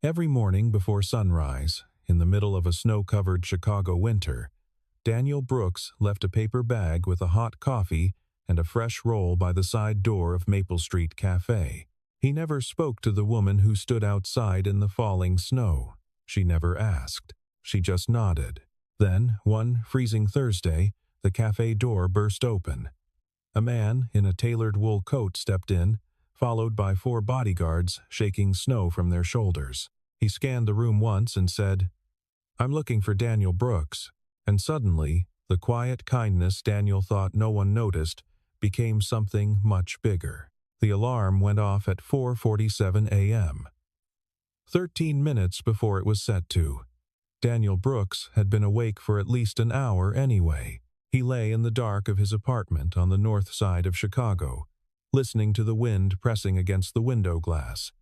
Every morning before sunrise, in the middle of a snow-covered Chicago winter, Daniel Brooks left a paper bag with a hot coffee and a fresh roll by the side door of Maple Street Café. He never spoke to the woman who stood outside in the falling snow. She never asked. She just nodded. Then, one freezing Thursday, the cafe door burst open. A man in a tailored wool coat stepped in, followed by 4 bodyguards shaking snow from their shoulders. He scanned the room once and said, "I'm looking for Daniel Brooks." And suddenly, the quiet kindness Daniel thought no one noticed became something much bigger. The alarm went off at 4:47 a.m. 13 minutes before it was set to. Daniel Brooks had been awake for at least an hour anyway. He lay in the dark of his apartment on the north side of Chicago, listening to the wind pressing against the window glass.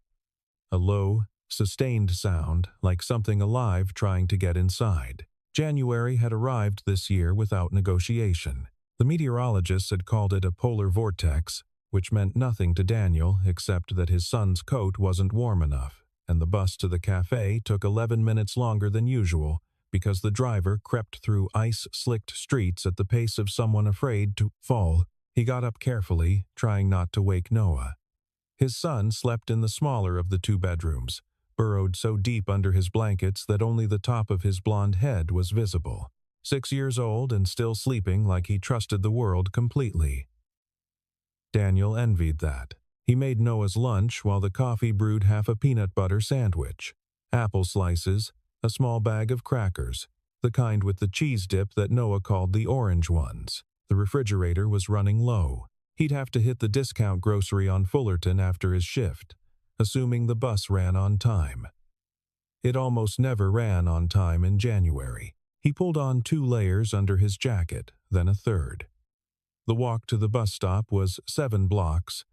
A low, sustained sound like something alive trying to get inside. January had arrived this year without negotiation. The meteorologists had called it a polar vortex, which meant nothing to Daniel except that his son's coat wasn't warm enough, and the bus to the cafe took 11 minutes longer than usual because the driver crept through ice-slicked streets at the pace of someone afraid to fall. He got up carefully, trying not to wake Noah. His son slept in the smaller of the 2 bedrooms, burrowed so deep under his blankets that only the top of his blonde head was visible. 6 years old and still sleeping like he trusted the world completely. Daniel envied that. He made Noah's lunch while the coffee brewed half a peanut butter sandwich, apple slices, a small bag of crackers, the kind with the cheese dip that Noah called the orange ones. The refrigerator was running low. He'd have to hit the discount grocery on Fullerton after his shift, assuming the bus ran on time. It almost never ran on time in January. He pulled on 2 layers under his jacket, then a third. The walk to the bus stop was 7 blocks,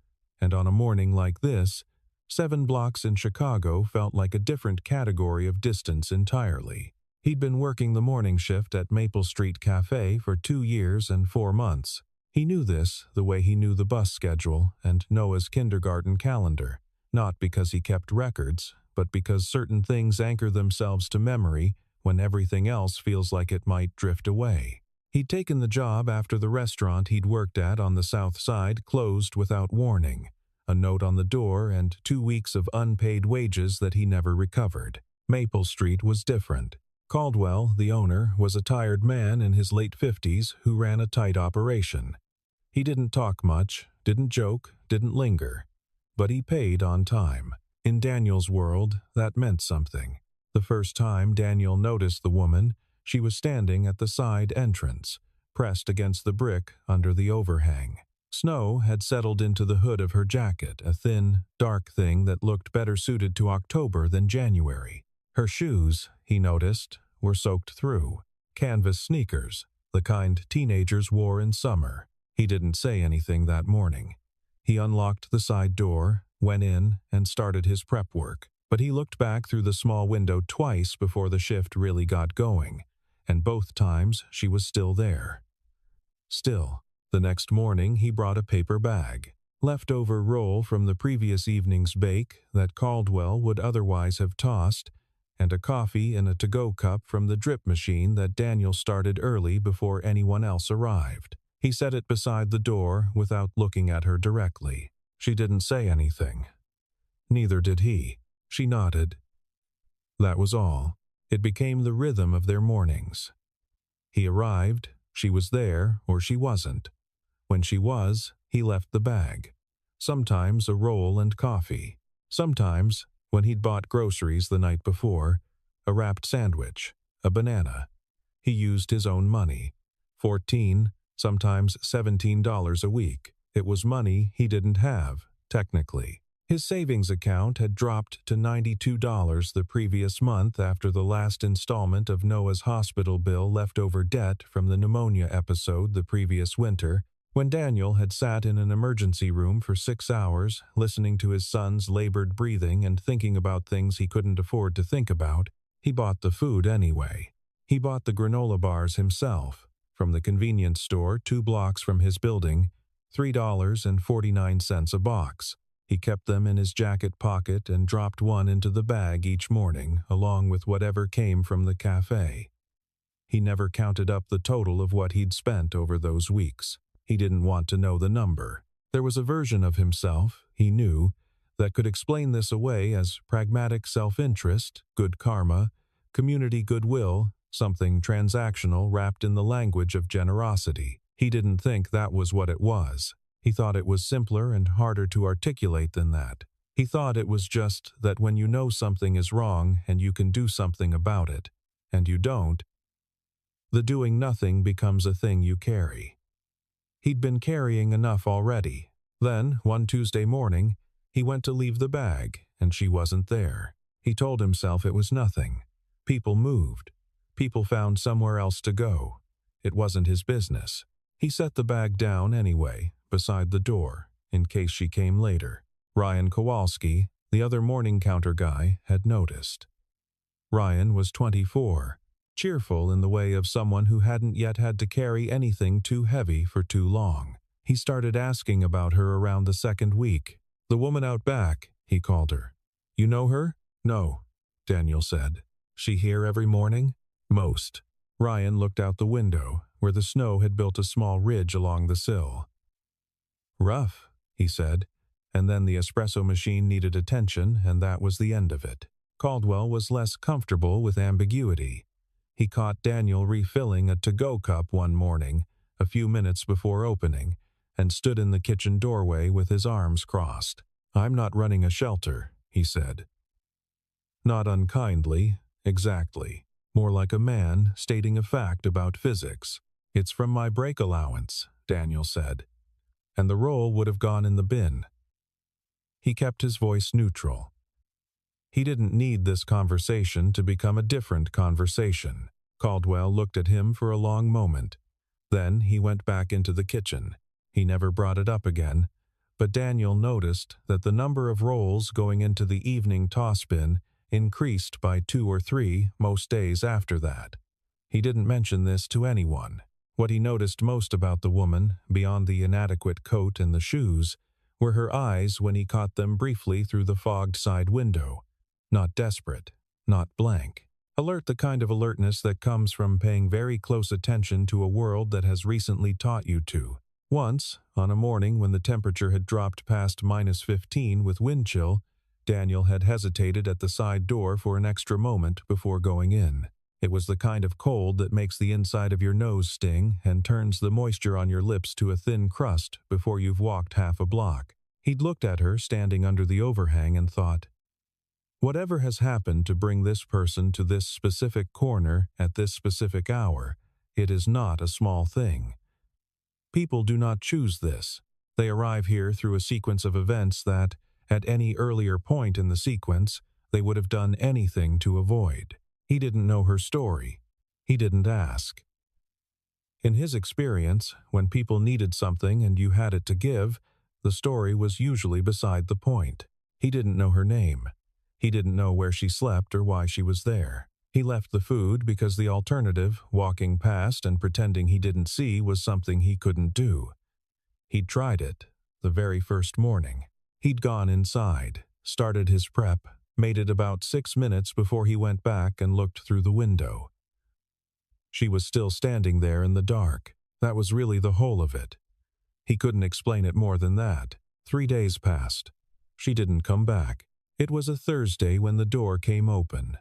and on a morning like this, 7 blocks in Chicago felt like a different category of distance entirely. He'd been working the morning shift at Maple Street Café for 2 years and 4 months. He knew this the way he knew the bus schedule and Noah's kindergarten calendar, not because he kept records, but because certain things anchor themselves to memory when everything else feels like it might drift away. He'd taken the job after the restaurant he'd worked at on the South Side closed without warning, a note on the door and 2 weeks of unpaid wages that he never recovered. Maple Street was different. Caldwell, the owner, was a tired man in his late 50s who ran a tight operation. He didn't talk much, didn't joke, didn't linger, but he paid on time. In Daniel's world, that meant something. The first time Daniel noticed the woman, she was standing at the side entrance, pressed against the brick under the overhang. Snow had settled into the hood of her jacket, a thin, dark thing that looked better suited to October than January. Her shoes, he noticed, were soaked through. Canvas sneakers, the kind teenagers wore in summer. He didn't say anything that morning. He unlocked the side door, went in, and started his prep work. But he looked back through the small window twice before the shift really got going, and both times she was still there. Still, the next morning he brought a paper bag, leftover roll from the previous evening's bake that Caldwell would otherwise have tossed, and a coffee in a to-go cup from the drip machine that Daniel started early before anyone else arrived. He set it beside the door without looking at her directly. She didn't say anything. Neither did he. She nodded. That was all. It became the rhythm of their mornings. He arrived, she was there, or she wasn't. When she was, he left the bag. Sometimes a roll and coffee. Sometimes, when he'd bought groceries the night before, a wrapped sandwich, a banana. He used his own money. $14, sometimes $17 a week. It was money he didn't have, technically. His savings account had dropped to $92 the previous month after the last installment of Noah's hospital bill leftover debt from the pneumonia episode the previous winter. When Daniel had sat in an emergency room for 6 hours, listening to his son's labored breathing and thinking about things he couldn't afford to think about, he bought the food anyway. He bought the granola bars himself, from the convenience store 2 blocks from his building, $3.49 a box. He kept them in his jacket pocket and dropped one into the bag each morning, along with whatever came from the café. He never counted up the total of what he'd spent over those weeks. He didn't want to know the number. There was a version of himself, he knew, that could explain this away as pragmatic self-interest, good karma, community goodwill, something transactional wrapped in the language of generosity. He didn't think that was what it was. He thought it was simpler and harder to articulate than that. He thought it was just that when you know something is wrong and you can do something about it, and you don't, the doing nothing becomes a thing you carry. He'd been carrying enough already. Then, one Tuesday morning, he went to leave the bag, and she wasn't there. He told himself it was nothing. People moved. People found somewhere else to go. It wasn't his business. He set the bag down anyway, beside the door, in case she came later. Ryan Kowalski, the other morning counter guy, had noticed. Ryan was 24, cheerful in the way of someone who hadn't yet had to carry anything too heavy for too long. He started asking about her around the second week. "The woman out back," he called her. "You know her?" "No," Daniel said. "She here every morning?" "Most." Ryan looked out the window, where the snow had built a small ridge along the sill. "Rough," he said, and then the espresso machine needed attention, and that was the end of it. Caldwell was less comfortable with ambiguity. He caught Daniel refilling a to-go cup one morning, a few minutes before opening, and stood in the kitchen doorway with his arms crossed. "I'm not running a shelter," he said. Not unkindly, exactly. More like a man stating a fact about physics. "It's from my break allowance," Daniel said. And the roll would have gone in the bin. He kept his voice neutral. He didn't need this conversation to become a different conversation. Caldwell looked at him for a long moment. Then he went back into the kitchen. He never brought it up again, but Daniel noticed that the number of rolls going into the evening toss bin increased by 2 or 3 most days after that. He didn't mention this to anyone. What he noticed most about the woman, beyond the inadequate coat and the shoes, were her eyes when he caught them briefly through the fogged side window. Not desperate, not blank. Alert, the kind of alertness that comes from paying very close attention to a world that has recently taught you to. Once, on a morning when the temperature had dropped past -15 with wind chill, Daniel had hesitated at the side door for an extra moment before going in. It was the kind of cold that makes the inside of your nose sting and turns the moisture on your lips to a thin crust before you've walked half a block. He'd looked at her standing under the overhang and thought, whatever has happened to bring this person to this specific corner at this specific hour, it is not a small thing. People do not choose this. They arrive here through a sequence of events that, at any earlier point in the sequence, they would have done anything to avoid. He didn't know her story. He didn't ask. In his experience, when people needed something and you had it to give, the story was usually beside the point. He didn't know her name. He didn't know where she slept or why she was there. He left the food because the alternative, walking past and pretending he didn't see, was something he couldn't do. He'd tried it, the very first morning. He'd gone inside, started his prep, made it about 6 minutes before he went back and looked through the window. She was still standing there in the dark. That was really the whole of it. He couldn't explain it more than that. 3 days passed. She didn't come back. It was a Thursday when the door came open.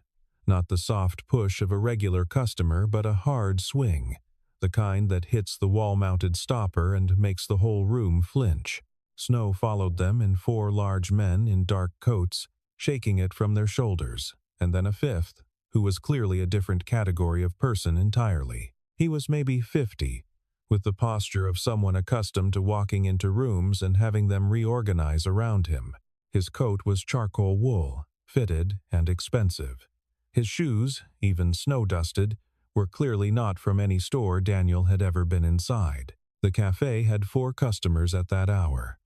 Not the soft push of a regular customer, but a hard swing, the kind that hits the wall-mounted stopper and makes the whole room flinch. Snow followed them and 4 large men in dark coats, shaking it from their shoulders, and then a 5th, who was clearly a different category of person entirely. He was maybe 50, with the posture of someone accustomed to walking into rooms and having them reorganize around him. His coat was charcoal wool, fitted and expensive. His shoes, even snow-dusted, were clearly not from any store Daniel had ever been inside. The café had 4 customers at that hour.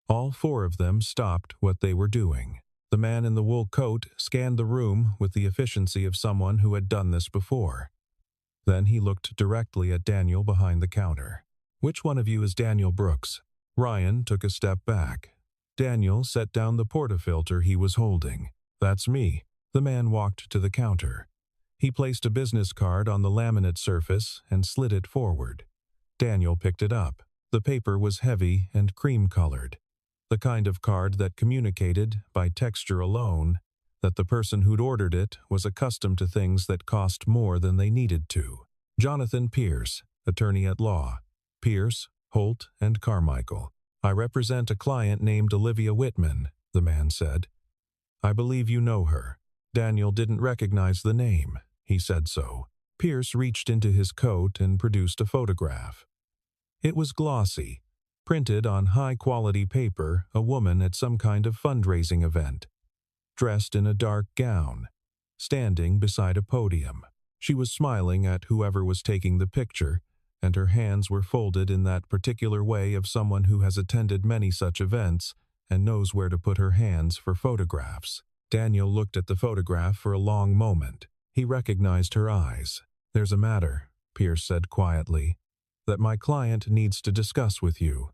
All 4 of them stopped what they were doing. The man in the wool coat scanned the room with the efficiency of someone who had done this before. Then he looked directly at Daniel behind the counter. "Which one of you is Daniel Brooks?" Ryan took a step back. Daniel set down the portafilter he was holding. "That's me." The man walked to the counter. He placed a business card on the laminate surface and slid it forward. Daniel picked it up. The paper was heavy and cream-colored, the kind of card that communicated, by texture alone, that the person who'd ordered it was accustomed to things that cost more than they needed to. Jonathan Pierce, attorney at law. Pierce, Holt, and Carmichael. "I represent a client named Olivia Whitman," the man said. "I believe you know her." Daniel didn't recognize the name. He said so. Pierce reached into his coat and produced a photograph. It was glossy, printed on high-quality paper, a woman at some kind of fundraising event, dressed in a dark gown, standing beside a podium. She was smiling at whoever was taking the picture, and her hands were folded in that particular way of someone who has attended many such events and knows where to put her hands for photographs. Daniel looked at the photograph for a long moment. He recognized her eyes. "There's a matter," Pierce said quietly, "that my client needs to discuss with you.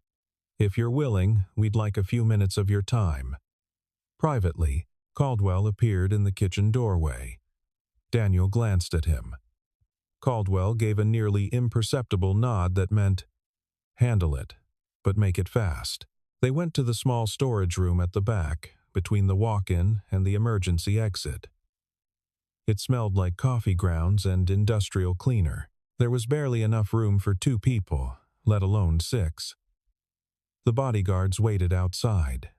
If you're willing, we'd like a few minutes of your time." Privately, Caldwell appeared in the kitchen doorway. Daniel glanced at him. Caldwell gave a nearly imperceptible nod that meant, "Handle it, but make it fast." They went to the small storage room at the back, between the walk-in and the emergency exit. It smelled like coffee grounds and industrial cleaner. There was barely enough room for 2 people, let alone 6. The bodyguards waited outside.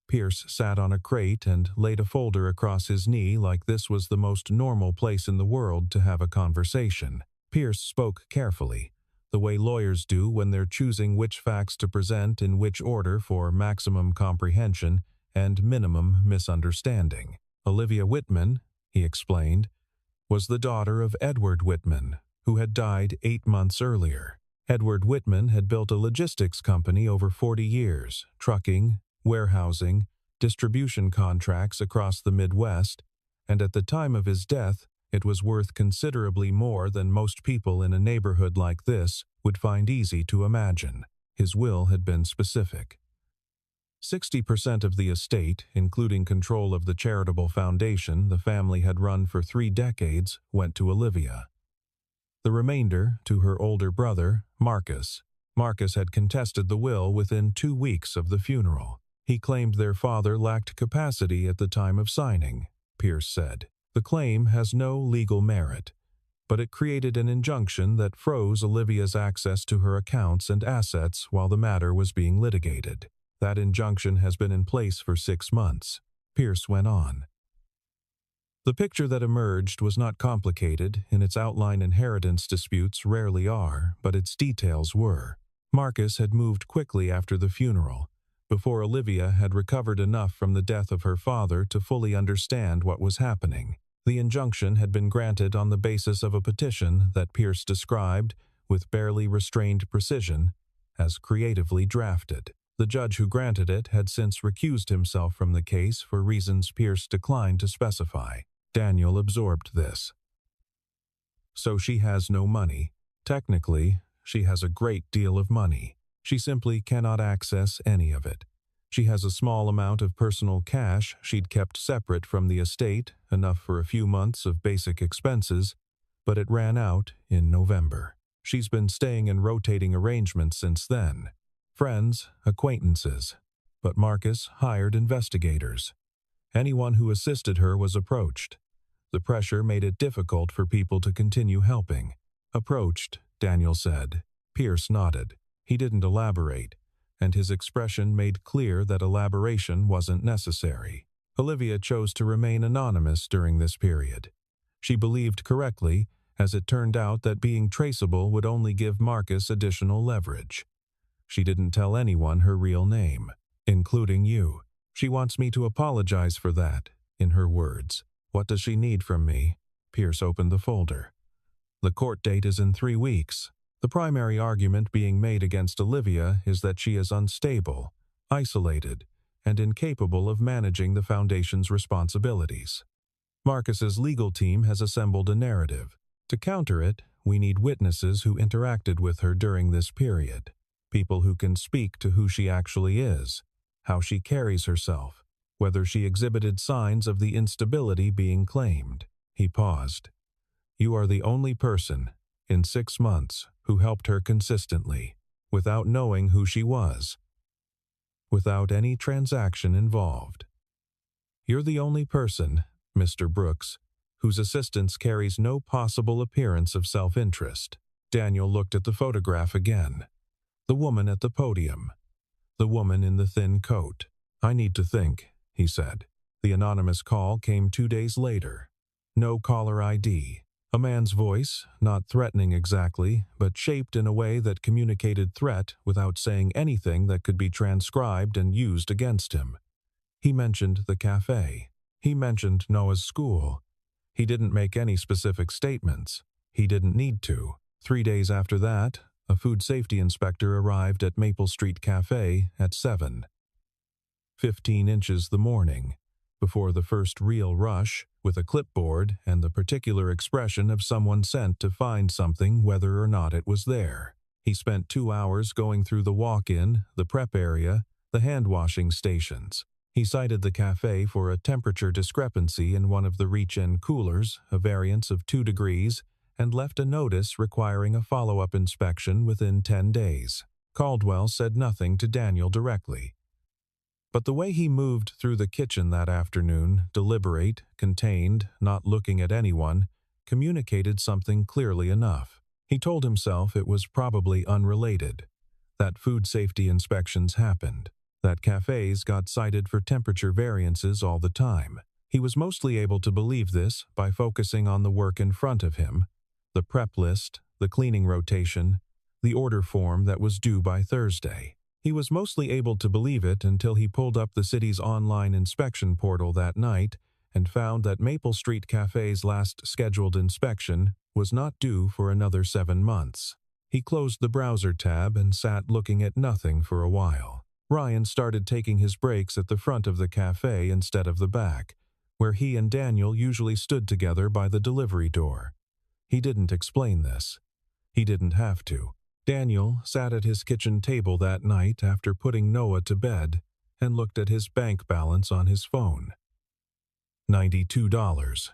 Pierce sat on a crate and laid a folder across his knee like this was the most normal place in the world to have a conversation. Pierce spoke carefully, the way lawyers do when they're choosing which facts to present in which order for maximum comprehension and minimum misunderstanding. Olivia Whitman, he explained, was the daughter of Edward Whitman, who had died 8 months earlier. Edward Whitman had built a logistics company over 40 years, trucking, warehousing, distribution contracts across the Midwest, and at the time of his death, it was worth considerably more than most people in a neighborhood like this would find easy to imagine. His will had been specific. 60% of the estate, including control of the charitable foundation the family had run for 3 decades, went to Olivia. The remainder to her older brother, Marcus. Marcus had contested the will within 2 weeks of the funeral. He claimed their father lacked capacity at the time of signing, Pierce said. The claim has no legal merit, but it created an injunction that froze Olivia's access to her accounts and assets while the matter was being litigated. That injunction has been in place for 6 months, Pierce went on. The picture that emerged was not complicated, and its outline inheritance disputes rarely are, but its details were. Marcus had moved quickly after the funeral, before Olivia had recovered enough from the death of her father to fully understand what was happening. The injunction had been granted on the basis of a petition that Pierce described, with barely restrained precision, as creatively drafted. The judge who granted it had since recused himself from the case for reasons Pierce declined to specify. Daniel absorbed this. So she has no money. Technically, she has a great deal of money. She simply cannot access any of it. She has a small amount of personal cash she'd kept separate from the estate, enough for a few months of basic expenses, but it ran out in November. She's been staying in rotating arrangements since then. Friends, acquaintances. But Marcus hired investigators. Anyone who assisted her was approached. The pressure made it difficult for people to continue helping. Approached, Daniel said. Pierce nodded. He didn't elaborate, and his expression made clear that elaboration wasn't necessary. Olivia chose to remain anonymous during this period. She believed correctly, as it turned out that being traceable would only give Marcus additional leverage. She didn't tell anyone her real name, including you. She wants me to apologize for that, in her words. What does she need from me? Pierce opened the folder. The court date is in 3 weeks. The primary argument being made against Olivia is that she is unstable, isolated, and incapable of managing the foundation's responsibilities. Marcus's legal team has assembled a narrative. To counter it, we need witnesses who interacted with her during this period, people who can speak to who she actually is, how she carries herself, whether she exhibited signs of the instability being claimed. He paused. You are the only person, in 6 months, who helped her consistently, without knowing who she was, without any transaction involved. You're the only person, Mr. Brooks, whose assistance carries no possible appearance of self-interest. Daniel looked at the photograph again. The woman at the podium. The woman in the thin coat. I need to think, he said. The anonymous call came 2 days later. No caller ID. A man's voice, not threatening exactly, but shaped in a way that communicated threat without saying anything that could be transcribed and used against him. He mentioned the café. He mentioned Noah's school. He didn't make any specific statements. He didn't need to. 3 days after that, a food safety inspector arrived at Maple Street Cafe at 7:15 the morning, before the first real rush, with a clipboard and the particular expression of someone sent to find something whether or not it was there. He spent 2 hours going through the walk-in, the prep area, the hand-washing stations. He cited the cafe for a temperature discrepancy in one of the reach-in coolers, a variance of 2 degrees, and left a notice requiring a follow-up inspection within 10 days. Caldwell said nothing to Daniel directly. But the way he moved through the kitchen that afternoon, deliberate, contained, not looking at anyone, communicated something clearly enough. He told himself it was probably unrelated, that food safety inspections happened, that cafes got cited for temperature variances all the time. He was mostly able to believe this by focusing on the work in front of him, the prep list, the cleaning rotation, the order form that was due by Thursday. He was mostly able to believe it until he pulled up the city's online inspection portal that night and found that Maple Street Cafe's last scheduled inspection was not due for another 7 months. He closed the browser tab and sat looking at nothing for a while. Ryan started taking his breaks at the front of the cafe instead of the back, where he and Daniel usually stood together by the delivery door. He didn't explain this. He didn't have to. Daniel sat at his kitchen table that night after putting Noah to bed and looked at his bank balance on his phone. $92.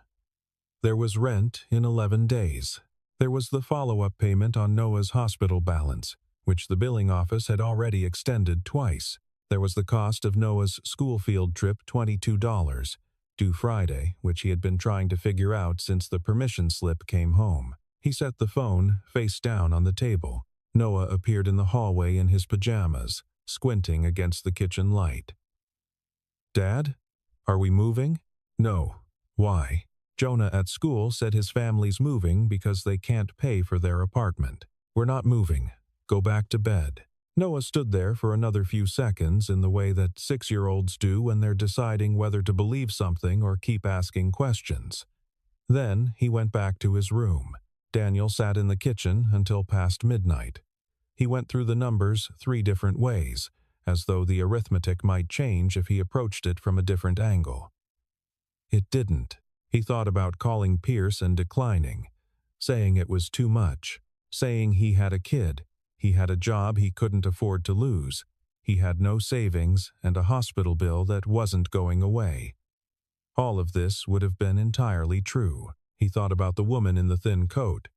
There was rent in 11 days. There was the follow-up payment on Noah's hospital balance, which the billing office had already extended twice. There was the cost of Noah's school field trip, $22, due Friday, which he had been trying to figure out since the permission slip came home. He set the phone face down on the table. Noah appeared in the hallway in his pajamas, squinting against the kitchen light. Dad? Are we moving? No. Why? Jonah at school said his family's moving because they can't pay for their apartment. We're not moving. Go back to bed. Noah stood there for another few seconds in the way that 6-year-olds do when they're deciding whether to believe something or keep asking questions. Then he went back to his room. Daniel sat in the kitchen until past midnight. He went through the numbers 3 different ways, as though the arithmetic might change if he approached it from a different angle. It didn't. He thought about calling Pierce and declining, saying it was too much, saying he had a kid, he had a job he couldn't afford to lose, he had no savings and a hospital bill that wasn't going away. All of this would have been entirely true. He thought about the woman in the thin coat,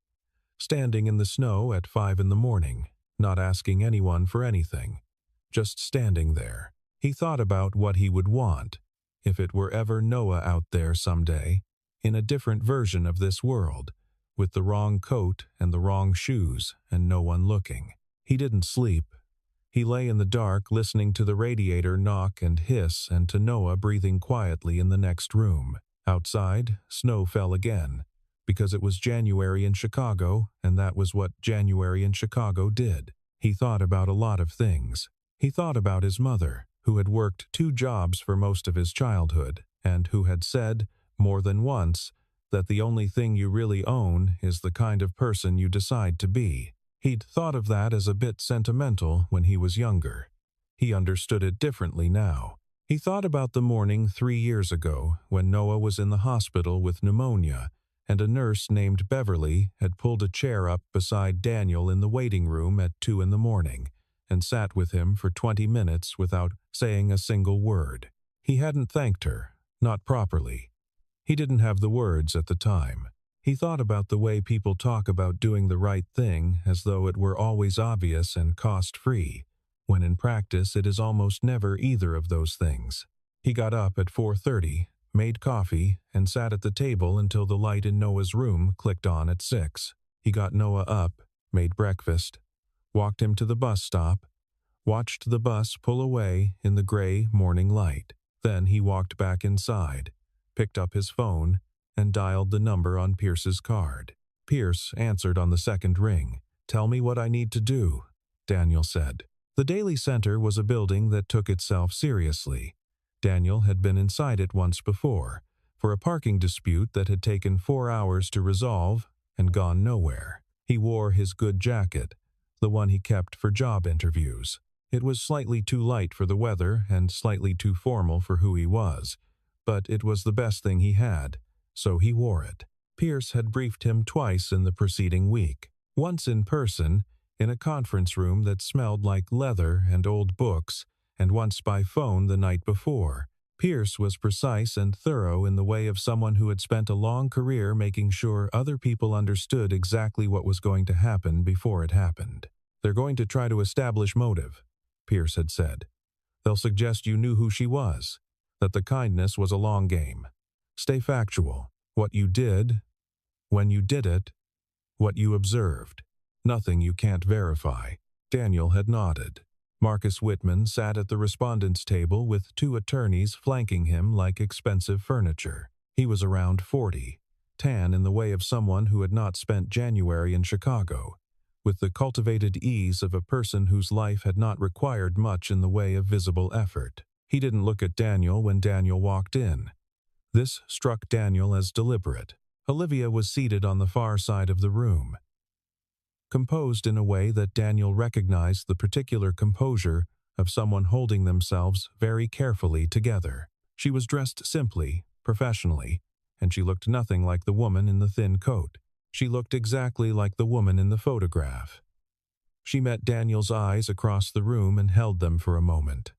standing in the snow at 5 in the morning, not asking anyone for anything, just standing there. He thought about what he would want, if it were ever Noah out there someday, in a different version of this world, with the wrong coat and the wrong shoes and no one looking. He didn't sleep. He lay in the dark listening to the radiator knock and hiss and to Noah breathing quietly in the next room. Outside, snow fell again, because it was January in Chicago, and that was what January in Chicago did. He thought about a lot of things. He thought about his mother, who had worked 2 jobs for most of his childhood, and who had said, more than once, that the only thing you really own is the kind of person you decide to be. He'd thought of that as a bit sentimental when he was younger. He understood it differently now. He thought about the morning 3 years ago when Noah was in the hospital with pneumonia, and a nurse named Beverly had pulled a chair up beside Daniel in the waiting room at 2 in the morning and sat with him for 20 minutes without saying a single word. He hadn't thanked her, not properly. He didn't have the words at the time. He thought about the way people talk about doing the right thing as though it were always obvious and cost-free, when in practice it is almost never either of those things. He got up at 4:30, made coffee, and sat at the table until the light in Noah's room clicked on at 6. He got Noah up, made breakfast, walked him to the bus stop, watched the bus pull away in the gray morning light. Then he walked back inside, picked up his phone, and dialed the number on Pierce's card. Pierce answered on the second ring. "Tell me what I need to do," Daniel said. The Daily Center was a building that took itself seriously. Daniel had been inside it once before, for a parking dispute that had taken 4 hours to resolve and gone nowhere. He wore his good jacket, the one he kept for job interviews. It was slightly too light for the weather and slightly too formal for who he was, but it was the best thing he had, so he wore it. Pierce had briefed him twice in the preceding week, once in person, in a conference room that smelled like leather and old books, and once by phone the night before. Pierce was precise and thorough in the way of someone who had spent a long career making sure other people understood exactly what was going to happen before it happened. "They're going to try to establish motive," Pierce had said. "They'll suggest you knew who she was, that the kindness was a long game. Stay factual. What you did, when you did it, what you observed. Nothing you can't verify." Daniel had nodded. Marcus Whitman sat at the respondent's table with 2 attorneys flanking him like expensive furniture. He was around 40, tan in the way of someone who had not spent January in Chicago, with the cultivated ease of a person whose life had not required much in the way of visible effort. He didn't look at Daniel when Daniel walked in. This struck Daniel as deliberate. Olivia was seated on the far side of the room, composed in a way that Daniel recognized the particular composure of someone holding themselves very carefully together. She was dressed simply, professionally, and she looked nothing like the woman in the thin coat. She looked exactly like the woman in the photograph. She met Daniel's eyes across the room and held them for a moment.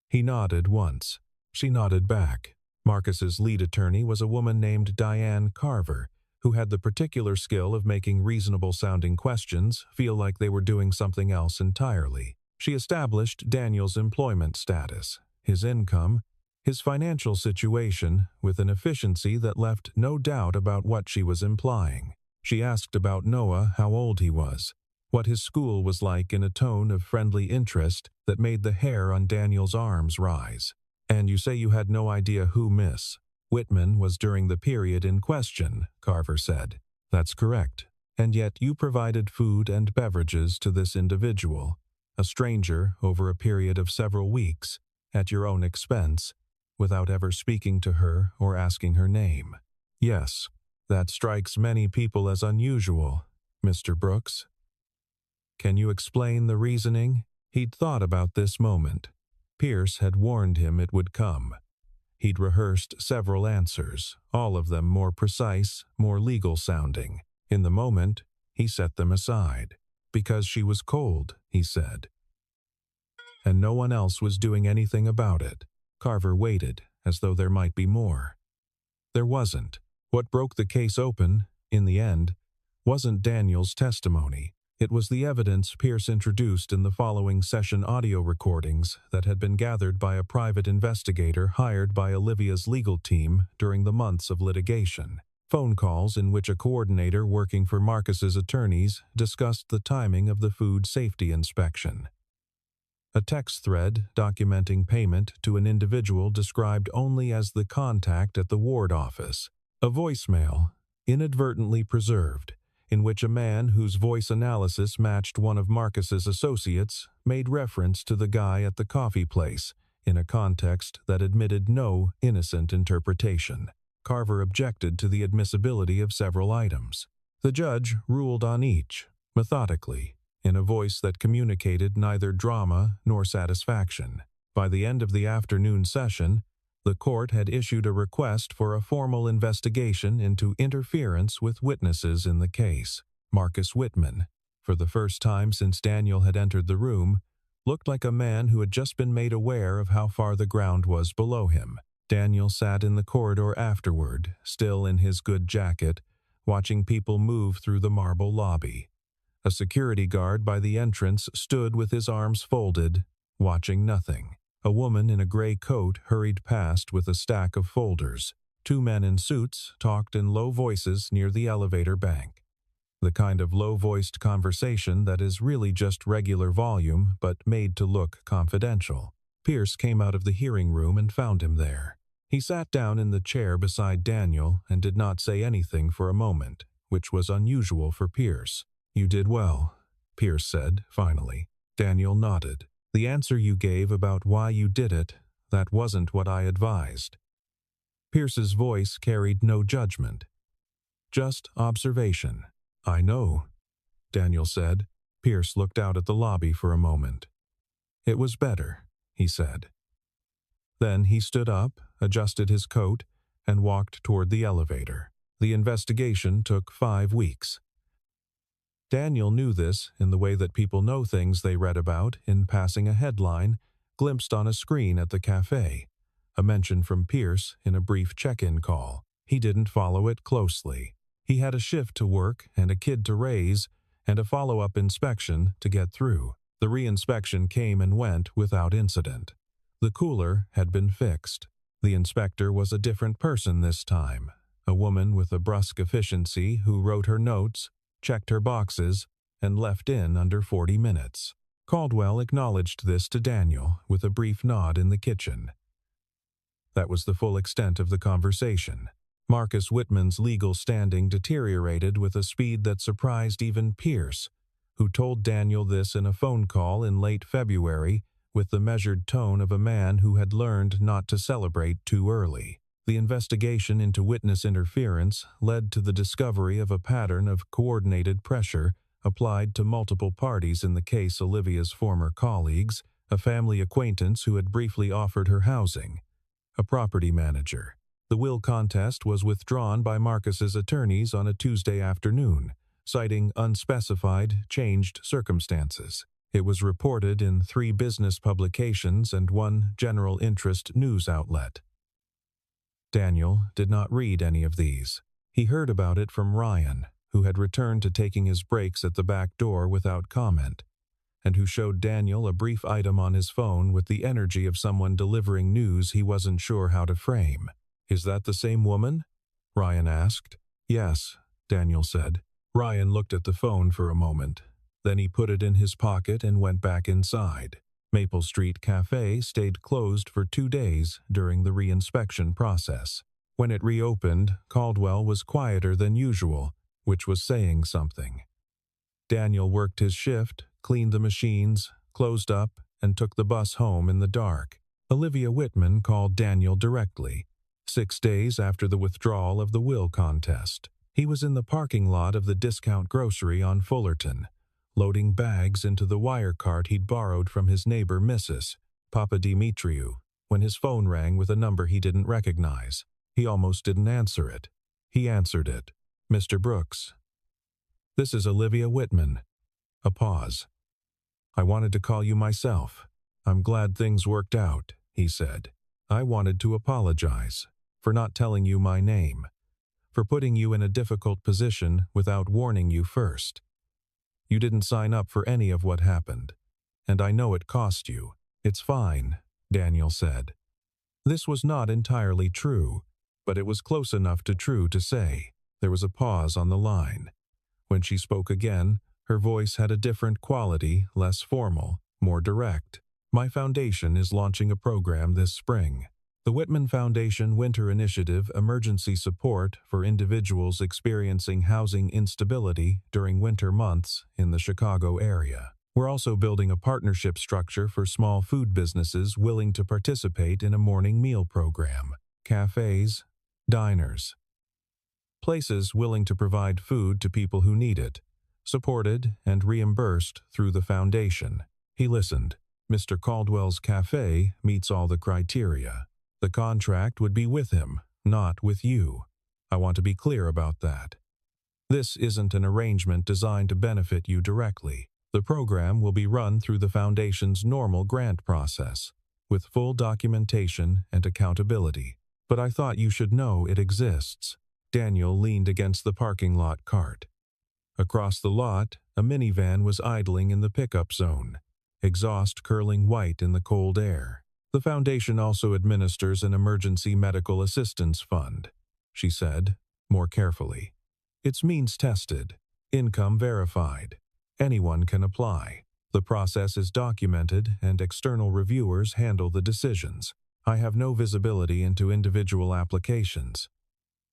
He nodded once. She nodded back. Marcus's lead attorney was a woman named Diane Carver, who had the particular skill of making reasonable-sounding questions feel like they were doing something else entirely. She established Daniel's employment status, his income, his financial situation with an efficiency that left no doubt about what she was implying. She asked about Noah, how old he was, what his school was like in a tone of friendly interest that made the hair on Daniel's arms rise. "And you say you had no idea who Miss Whitman was during the period in question," Carver said. "That's correct. And yet you provided food and beverages to this individual, a stranger over a period of several weeks, at your own expense, without ever speaking to her or asking her name." "Yes, that strikes many people as unusual, Mr. Brooks. Can you explain the reasoning?" He'd thought about this moment. Pierce had warned him it would come. He'd rehearsed several answers, all of them more precise, more legal-sounding. In the moment, he set them aside. "Because she was cold," he said. "And no one else was doing anything about it." Carver waited, as though there might be more. There wasn't. What broke the case open, in the end, wasn't Daniel's testimony. It was the evidence Pierce introduced in the following session audio recordings that had been gathered by a private investigator hired by Olivia's legal team during the months of litigation. Phone calls in which a coordinator working for Marcus's attorneys discussed the timing of the food safety inspection. A text thread documenting payment to an individual described only as the contact at the ward office. A voicemail, inadvertently preserved, in which a man whose voice analysis matched one of Marcus's associates made reference to the guy at the coffee place in a context that admitted no innocent interpretation. Carver objected to the admissibility of several items. The judge ruled on each, methodically, in a voice that communicated neither drama nor satisfaction. By the end of the afternoon session, the court had issued a request for a formal investigation into interference with witnesses in the case. Marcus Whitman, for the first time since Daniel had entered the room, looked like a man who had just been made aware of how far the ground was below him. Daniel sat in the corridor afterward, still in his good jacket, watching people move through the marble lobby. A security guard by the entrance stood with his arms folded, watching nothing. A woman in a gray coat hurried past with a stack of folders. Two men in suits talked in low voices near the elevator bank. The kind of low-voiced conversation that is really just regular volume but made to look confidential. Pierce came out of the hearing room and found him there. He sat down in the chair beside Daniel and did not say anything for a moment, which was unusual for Pierce. "You did well," Pierce said, finally. Daniel nodded. "The answer you gave about why you did it, that wasn't what I advised." Pierce's voice carried no judgment, just observation. "I know," Daniel said. Pierce looked out at the lobby for a moment. "It was better," he said. Then he stood up, adjusted his coat, and walked toward the elevator. The investigation took 5 weeks. Daniel knew this in the way that people know things they read about in passing a headline glimpsed on a screen at the café, a mention from Pierce in a brief check-in call. He didn't follow it closely. He had a shift to work and a kid to raise and a follow-up inspection to get through. The re-inspection came and went without incident. The cooler had been fixed. The inspector was a different person this time, a woman with a brusque efficiency who wrote her notes, checked her boxes, and left in under 40 minutes. Caldwell acknowledged this to Daniel with a brief nod in the kitchen. That was the full extent of the conversation. Marcus Whitman's legal standing deteriorated with a speed that surprised even Pierce, who told Daniel this in a phone call in late February with the measured tone of a man who had learned not to celebrate too early. The investigation into witness interference led to the discovery of a pattern of coordinated pressure applied to multiple parties in the case. Olivia's former colleagues, a family acquaintance who had briefly offered her housing, a property manager. The will contest was withdrawn by Marcus's attorneys on a Tuesday afternoon, citing unspecified, changed circumstances. It was reported in 3 business publications and 1 general interest news outlet. Daniel did not read any of these. He heard about it from Ryan, who had returned to taking his breaks at the back door without comment, and who showed Daniel a brief item on his phone with the energy of someone delivering news he wasn't sure how to frame. "Is that the same woman?" Ryan asked. "Yes," Daniel said. Ryan looked at the phone for a moment. Then he put it in his pocket and went back inside. Maple Street Café stayed closed for 2 days during the re-inspection process. When it reopened, Caldwell was quieter than usual, which was saying something. Daniel worked his shift, cleaned the machines, closed up, and took the bus home in the dark. Olivia Whitman called Daniel directly, 6 days after the withdrawal of the will contest. He was in the parking lot of the discount grocery on Fullerton, loading bags into the wire cart he'd borrowed from his neighbor Mrs. Papadimitriou, when his phone rang with a number he didn't recognize. He almost didn't answer it. He answered it. "Mr. Brooks." "This is Olivia Whitman." A pause. "I wanted to call you myself. I'm glad things worked out," he said. "I wanted to apologize for not telling you my name, for putting you in a difficult position without warning you first. You didn't sign up for any of what happened, and I know it cost you." "It's fine," Daniel said. This was not entirely true, but it was close enough to true to say. There was a pause on the line. When she spoke again, her voice had a different quality, less formal, more direct. "My foundation is launching a program this spring. The Whitman Foundation Winter Initiative Emergency Support for Individuals Experiencing Housing Instability During Winter Months in the Chicago area. We're also building a partnership structure for small food businesses willing to participate in a morning meal program. Cafes, diners, places willing to provide food to people who need it, supported and reimbursed through the foundation." He listened. "Mr. Caldwell's Café meets all the criteria. The contract would be with him, not with you. I want to be clear about that." This isn't an arrangement designed to benefit you directly. The program will be run through the Foundation's normal grant process, with full documentation and accountability. But I thought you should know it exists. Daniel leaned against the parking lot cart. Across the lot, a minivan was idling in the pickup zone, exhaust curling white in the cold air. The Foundation also administers an emergency medical assistance fund, she said, more carefully. It's means tested, income verified. Anyone can apply. The process is documented and external reviewers handle the decisions. I have no visibility into individual applications.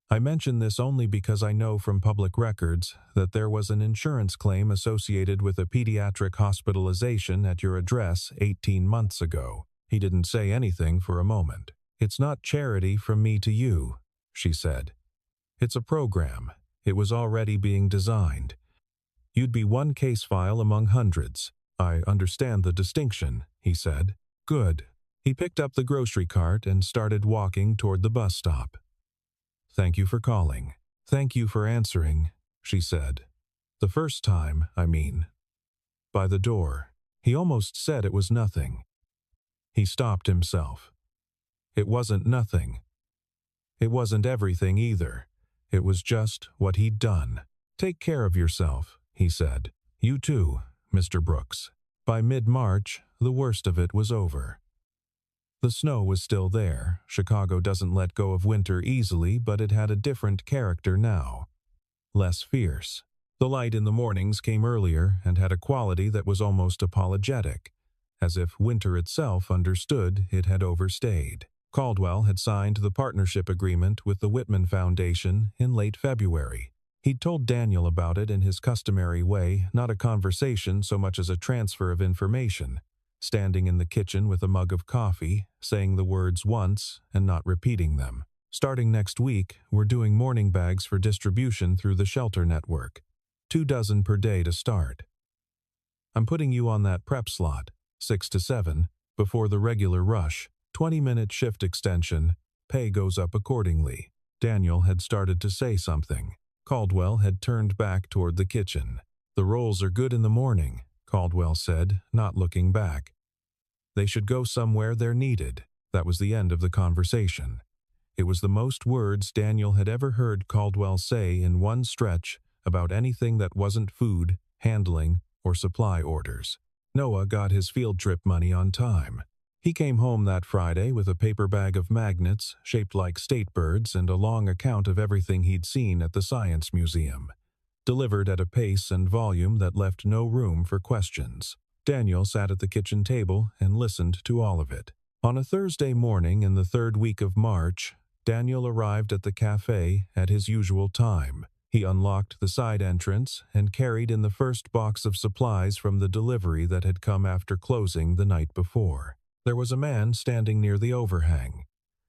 I mention this only because I know from public records that there was an insurance claim associated with a pediatric hospitalization at your address 18 months ago. He didn't say anything for a moment. It's not charity from me to you, she said. It's a program. It was already being designed. You'd be one case file among hundreds. I understand the distinction, he said. Good. He picked up the grocery cart and started walking toward the bus stop. Thank you for calling. Thank you for answering, she said. The first time, I mean. By the door. He almost said it was nothing. He stopped himself. It wasn't nothing. It wasn't everything either. It was just what he'd done. Take care of yourself, he said. You too, Mr. Brooks. By mid-March, the worst of it was over. The snow was still there. Chicago doesn't let go of winter easily, but it had a different character now. Less fierce. The light in the mornings came earlier and had a quality that was almost apologetic, as if winter itself understood it had overstayed. Caldwell had signed the partnership agreement with the Whitman Foundation in late February. He'd told Daniel about it in his customary way, not a conversation so much as a transfer of information. Standing in the kitchen with a mug of coffee, saying the words once and not repeating them. Starting next week, we're doing morning bags for distribution through the shelter network. 2 dozen per day to start. I'm putting you on that prep slot, 6 to 7, before the regular rush. 20-minute shift extension. Pay goes up accordingly. Daniel had started to say something. Caldwell had turned back toward the kitchen. The rolls are good in the morning, Caldwell said, not looking back. They should go somewhere they're needed. That was the end of the conversation. It was the most words Daniel had ever heard Caldwell say in one stretch about anything that wasn't food, handling, or supply orders. Noah got his field trip money on time. He came home that Friday with a paper bag of magnets shaped like state birds and a long account of everything he'd seen at the Science Museum, delivered at a pace and volume that left no room for questions. Daniel sat at the kitchen table and listened to all of it. On a Thursday morning in the 3rd week of March, Daniel arrived at the café at his usual time. He unlocked the side entrance and carried in the first box of supplies from the delivery that had come after closing the night before. There was a man standing near the overhang.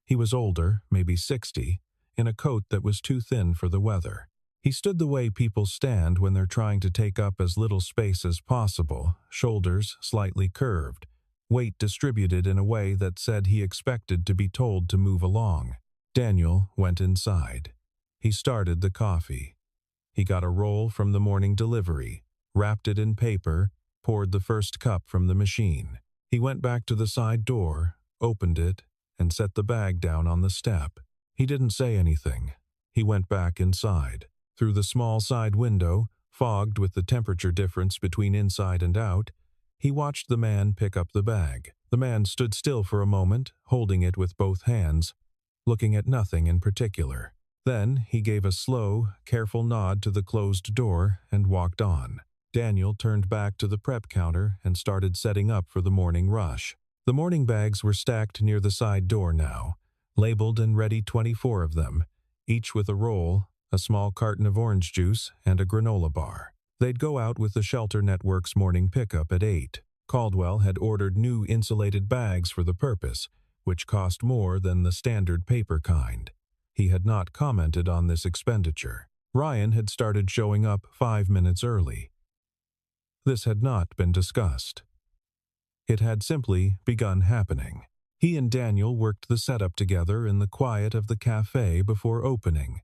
He was older, maybe 60, in a coat that was too thin for the weather. He stood the way people stand when they're trying to take up as little space as possible, shoulders slightly curved, weight distributed in a way that said he expected to be told to move along. Daniel went inside. He started the coffee. He got a roll from the morning delivery, wrapped it in paper, poured the first cup from the machine. He went back to the side door, opened it, and set the bag down on the step. He didn't say anything. He went back inside. Through the small side window, fogged with the temperature difference between inside and out, he watched the man pick up the bag. The man stood still for a moment, holding it with both hands, looking at nothing in particular. Then he gave a slow, careful nod to the closed door and walked on. Daniel turned back to the prep counter and started setting up for the morning rush. The morning bags were stacked near the side door now, labeled and ready 24 of them, each with a roll, a small carton of orange juice, and a granola bar. They'd go out with the Shelter Network's morning pickup at 8. Caldwell had ordered new insulated bags for the purpose, which cost more than the standard paper kind. He had not commented on this expenditure. Ryan had started showing up 5 minutes early. This had not been discussed. It had simply begun happening. He and Daniel worked the setup together in the quiet of the café before opening,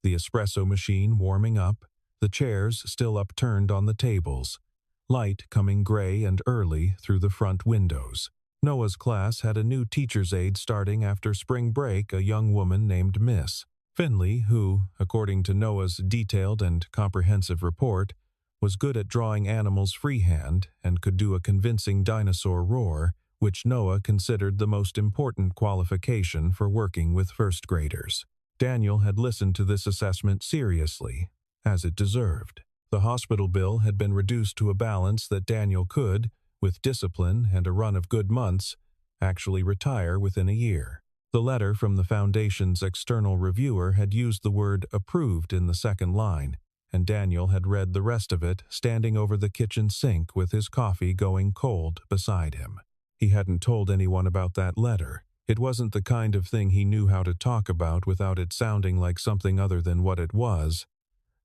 the espresso machine warming up, the chairs still upturned on the tables, light coming gray and early through the front windows. Noah's class had a new teacher's aide starting after spring break, a young woman named Miss Finley, who, according to Noah's detailed and comprehensive report, was good at drawing animals freehand and could do a convincing dinosaur roar, which Noah considered the most important qualification for working with first graders. Daniel had listened to this assessment seriously, as it deserved. The hospital bill had been reduced to a balance that Daniel could, with discipline and a run of good months, actually retire within a year. The letter from the Foundation's external reviewer had used the word approved in the second line, and Daniel had read the rest of it standing over the kitchen sink with his coffee going cold beside him. He hadn't told anyone about that letter. It wasn't the kind of thing he knew how to talk about without it sounding like something other than what it was,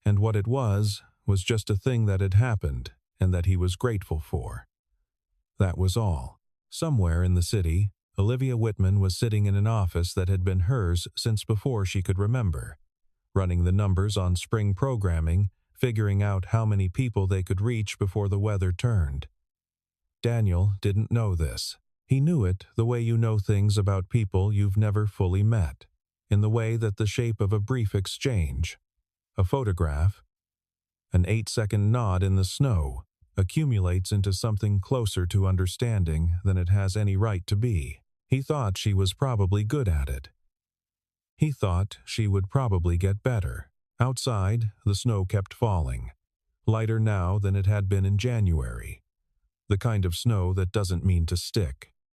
and what it was just a thing that had happened and that he was grateful for. That was all. Somewhere in the city, Olivia Whitman was sitting in an office that had been hers since before she could remember, running the numbers on spring programming, figuring out how many people they could reach before the weather turned. Daniel didn't know this. He knew it the way you know things about people you've never fully met, in the way that the shape of a brief exchange, a photograph, an 8-second nod in the snow, accumulates into something closer to understanding than it has any right to be. He thought she was probably good at it. He thought she would probably get better. Outside, the snow kept falling, lighter now than it had been in January. The kind of snow that doesn't mean to stick.